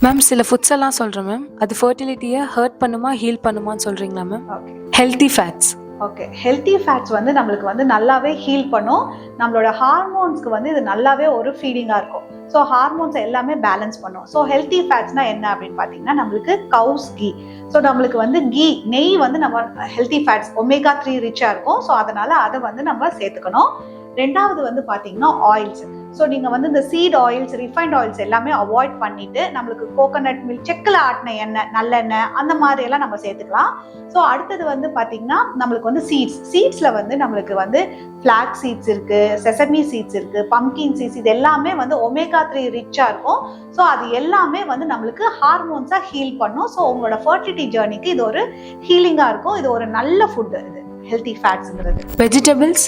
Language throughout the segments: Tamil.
மேம் சில ஃபுட்ஸ் எல்லாம் சொல்கிறேன் மேம், அது ஃபர்டிலிட்டியை ஹர்ட் பண்ணுமா ஹீல் பண்ணுமான்னு சொல்கிறீங்களா ma'am? Okay healthy fats. Okay healthy fats வந்து நம்மளுக்கு வந்து நல்லாவே ஹீல் பண்ணும். நம்மளோட ஹார்மோன்ஸ்க்கு வந்து இது நல்லாவே ஒரு ஃபீடிங்காக இருக்கும். ஸோ ஹார்மோன்ஸ் எல்லாமே பேலன்ஸ் பண்ணும். ஸோ ஹெல்த்தி ஃபேட்ஸ்னா என்ன அப்படின்னு பார்த்தீங்கன்னா நம்மளுக்கு கவுஸ் கீ. ஸோ நம்மளுக்கு வந்து நெய் வந்து நம்ம ஹெல்த்தி ஃபேட்ஸ் ஒமேகா 3 ரிச்சாக இருக்கும். ஸோ அதனால அதை வந்து நம்ம சேர்த்துக்கணும். ரெண்டாவது வந்து பார்த்தீங்கன்னா ஆயில்ஸ். ஸோ நீங்கள் வந்து இந்த சீட் ஆயில்ஸ், ரிஃபைண்ட் ஆயில்ஸ் எல்லாமே அவாய்ட் பண்ணிட்டு நம்மளுக்கு கோகோனட் மில்க், செக்கில் ஆட்டின எண்ணெய், நல்லெண்ணெய் அந்த மாதிரி எல்லாம் நம்ம சேர்த்துக்கலாம். ஸோ அடுத்தது வந்து பார்த்தீங்கன்னா நம்மளுக்கு வந்து சீட்ஸில் வந்து நம்மளுக்கு வந்து ஃபிளாக் சீட்ஸ் இருக்கு, செசமி சீட்ஸ் இருக்கு, பம்கின் சீட்ஸ், இது எல்லாமே வந்து ஒமேகா 3 ரிச்சாக இருக்கும். ஸோ அது எல்லாமே வந்து நம்மளுக்கு ஹார்மோன்ஸாக ஹீல் பண்ணும். ஸோ உங்களோட ஃபர்டிலிட்டி ஜேர்னிக்கு இது ஒரு ஹீலிங்காக இருக்கும். இது ஒரு நல்ல ஃபுட்டு, இது ஹெல்த்தி ஃபேட்ஸ்ங்கிறது. வெஜிடபிள்ஸ்.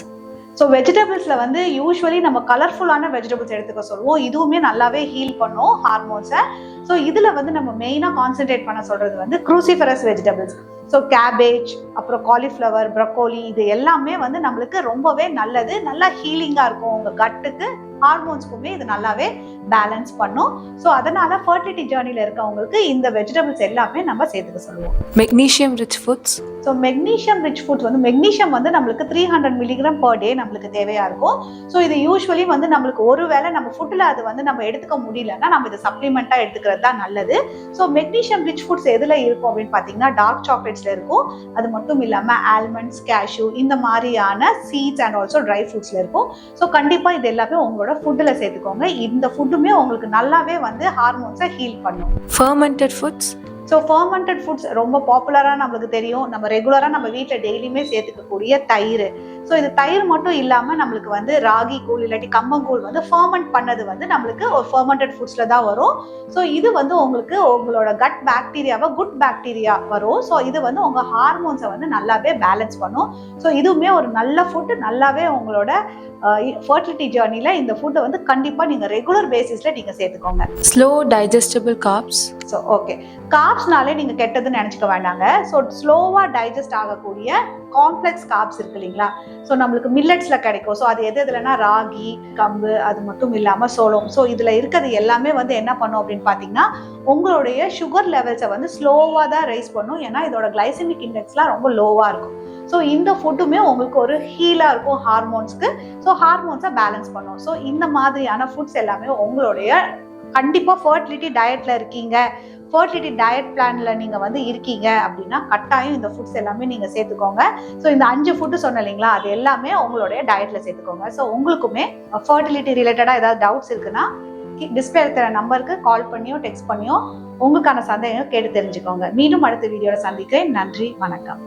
ஸோ வெஜிடபிள்ஸில் வந்து யூஸ்வலி நம்ம கலர்ஃபுல்லான வெஜிடபிள்ஸ் எடுத்துக்க சொல்லுவோம். இதுவுமே நல்லாவே ஹீல் பண்ணும் ஹார்மோன்ஸை. ஸோ இதில் வந்து நம்ம மெயினாக கான்சென்ட்ரேட் பண்ண சொல்கிறது வந்து க்ரூசிஃபரஸ் வெஜிடபிள்ஸ். ஸோ கேபேஜ், அப்புறம் காலிஃப்ளவர், ப்ரொக்கோலி, இது எல்லாமே வந்து நம்மளுக்கு ரொம்பவே நல்லது. நல்லா ஹீலிங்காக இருக்கும் உங்கள் கட்டுக்கு, ஹார்மோன்ஸ்க்குமே இது நல்லாவே பேலன்ஸ் பண்ணும். ஸோ அதனால ஃபர்டிலிட்டி ஜேர்னியில் இருக்கவங்களுக்கு இந்த வெஜிடபிள்ஸ் எல்லாமே நம்ம சேர்த்துக்க சொல்லுவோம். Magnesium rich foods. So magnesium rich foods வந்து மெக்னீஷியம் வந்து நம்மளுக்கு 300 மில்லிகிராம் பர் டே நம்மளுக்கு தேவையா இருக்கும். ஸோ இது யூஸ்வலி வந்து நம்மளுக்கு ஒருவேளை நம்ம ஃபுட்டில் அது வந்து நம்ம எடுத்துக்க முடியலன்னா நம்ம இது சப்ளிமெண்ட்டாக எடுத்துக்கிறது தான் நல்லது. ஸோ மெக்னீஷியம் ரிச் ஃபுட்ஸ் எதில் இருக்கும் அப்படின்னு பார்த்தீங்கன்னா டார்க் சாக்லேட்ஸில் இருக்கும். அது மட்டும் இல்லாமல் ஆல்மண்ட்ஸ், கேஷ்யூ, இந்த மாதிரியான சீட்ஸ் அண்ட் ஆல்சோ ட்ரை ஃப்ரூட்ஸில் இருக்கும். ஸோ கண்டிப்பாக இது எல்லாமே உங்களோட ஃபுட்டில் சேர்த்துக்கோங்க. இந்த ஃபுட்டுமே உங்களுக்கு நல்லாவே வந்து ஹார்மோன்ஸை ஹீல் பண்ணும். Fermented foods. So fermented foods ரொம்ப பாப்புலராக நம்மளுக்கு தெரியும். நம்ம ரெகுலராக நம்ம வீட்டில் டெய்லியுமே சேர்த்துக்கக்கூடிய தயிர். ஸோ இது தயிர் மட்டும் இல்லாமல் நம்மளுக்கு வந்து ராகி கூழ் இல்லாட்டி கம்மங்கூழ் வந்து ஃபர்மெண்ட் பண்ணது வந்து நம்மளுக்கு ஒரு ஃபர்மெண்டட் ஃபுட்ஸில் தான் வரும். ஸோ இது வந்து உங்களுக்கு உங்களோட கட் பாக்டீரியாவை குட் பாக்டீரியா வரும். ஸோ இது வந்து உங்கள் ஹார்மோன்ஸை வந்து நல்லாவே பேலன்ஸ் பண்ணும். ஸோ இதுவுமே ஒரு நல்ல ஃபுட்டு. நல்லாவே உங்களோட ஃபர்டிலிட்டி ஜேர்னியில் இந்த ஃபுட்டை வந்து கண்டிப்பாக நீங்கள் ரெகுலர் பேசிஸில் நீங்கள் சேர்த்துக்கோங்க. Slow digestible carbs. So okay, கார்ப்ஸ்னாலே நீங்கள் கெட்டதுன்னு நினச்சிக்க வேண்டாங்க. ஸோ ஸ்லோவாக டைஜஸ்ட் ஆகக்கூடிய காம்ப்ளெக்ஸ் கார்ப்ஸ் இருக்கு இல்லைங்களா? ஸோ நம்மளுக்கு மில்லட்ஸில் கிடைக்கும். ஸோ அது எதுலன்னா ராகி, கம்பு, அது மட்டும் இல்லாமல் சோளம். ஸோ இதில் இருக்கிறது எல்லாமே வந்து என்ன பண்ணும் அப்படின்னு பார்த்தீங்கன்னா உங்களுடைய சுகர் லெவல்ஸை வந்து ஸ்லோவாக தான் ரைஸ் பண்ணும். ஏன்னா இதோட கிளைசமிக் இண்டெக்ஸ்லாம் ரொம்ப லோவாக இருக்கும். ஸோ இந்த ஃபுட்டுமே உங்களுக்கு ஒரு ஹீலாக இருக்கும் ஹார்மோன்ஸ்க்கு. ஸோ ஹார்மோன்ஸை பேலன்ஸ் பண்ணும். ஸோ இந்த மாதிரியான ஃபுட்ஸ் எல்லாமே உங்களுடைய கண்டிப்பாக ஃபர்டிலிட்டி டயட்டில் இருக்கீங்க, ஃபர்டிலிட்டி டயட் பிளானில் நீங்கள் வந்து இருக்கீங்க அப்படின்னா கட்டாயம் இந்த ஃபுட்ஸ் எல்லாமே நீங்கள் சேர்த்துக்கோங்க. ஸோ இந்த 5 ஃபுட்டு சொன்ன இல்லைங்களா, அது எல்லாமே உங்களுடைய டயட்டில் சேர்த்துக்கோங்க. ஸோ உங்களுக்குமே ஃபர்டிலிட்டி ரிலேட்டடாக ஏதாவது டவுட்ஸ் இருக்குன்னா டிஸ்பிளே இருக்கிற நம்பருக்கு கால் பண்ணியோ டெக்ஸ்ட் பண்ணியோ உங்களுக்கான சந்தேகம் கேட்டு தெரிஞ்சுக்கோங்க. மீண்டும் அடுத்த வீடியோவில் சந்திக்கிறேன். நன்றி, வணக்கம்.